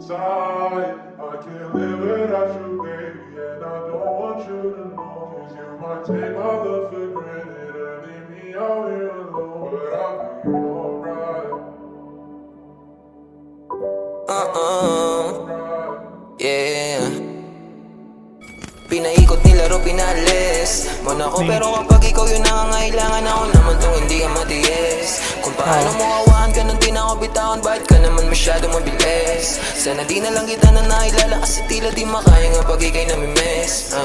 inside. I can't live without you, baby, and I don't want you to know. Cause you might take my love for granted and leave me out here alone. But I'll be alright. Yeah. Pinaikot nilaro, pinalis mo na ako, pero kapag ikaw yung nangangailangan, ako naman tong hindi ka matiis. Kung paano mo awahan ka nung di na ako bitawan, bakit ka naman masyado mabilis? Sana di na lang kita na nailala, kasi tila di makaya nga pag ikay namimiss.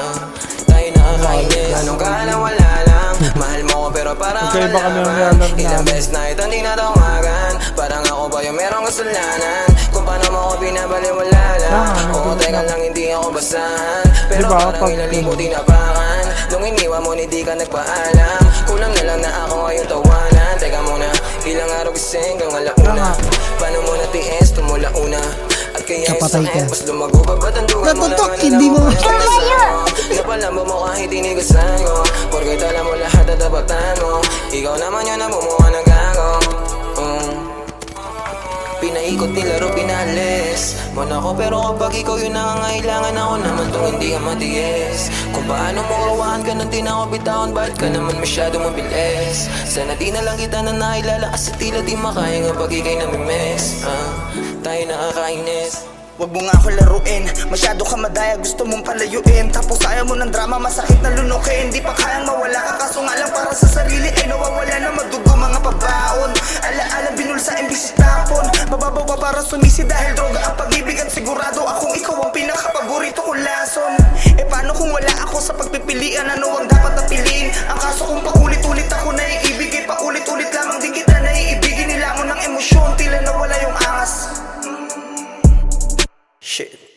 Tayo nakakainis, anong kala wala lang. Mahal mo ko pero parang kalaban. Ilang beses na ito hindi natawagan, parang ako ba yung merong kasalanan? Kung paano mo ako binabaliwala lang. Oo, teka lang, hindi ako basahan, pero parang ilang libo tinapakan. Nung iniwan mo, hindi ka nagpaalam. Kulang na lang na ako ngayong tawanan. Teka muna, ilang araw gising hanggang alauna. Paano mo natiis, tumula una. At kaya yung sakit, mas lumago pa ba't ang dugan mo naman? Hindi mo napalamba mo kahit inigasan ko, porkit alam mo lahat at tapatan mo. Ikaw naman yun ang bumuha ng gago. Pinaikot nilaro, pinalis mo na ako, pero kapag ikaw yung nangangailangan, ako naman tong hindi ka matiis. Kung paano mo awahan ka nang di na ako bitawan, bakit ka naman masyado mabilis? Sana di na lang kita na nailala, kasi tila di makaya nga pag ikay namimiss. Tayo nakakainis. Wag mo nga ako laruin, masyado ka madaya, gusto mong palayuin. Tapos ayaw mo ng drama, masakit na lunukin. Di pa kayang mawala ka, kaso nga lang para sa sarili ay nawawala na madugo mga pabaon. Ala-ala binulsa imbis tapon, mababaw pa para sumisi dahil droga ang pag-ibig. At sigurado akong ikaw ang pinakapaborito kong lason. Eh paano kung wala ako sa pagpipilian, ano ang dapat na piliin? Ang kaso kung paulit-ulit ako naiibig, eh paulit-ulit lamang din kita naiibigin. Nila mo ng emosyon, tila nawala yung angas. Shit.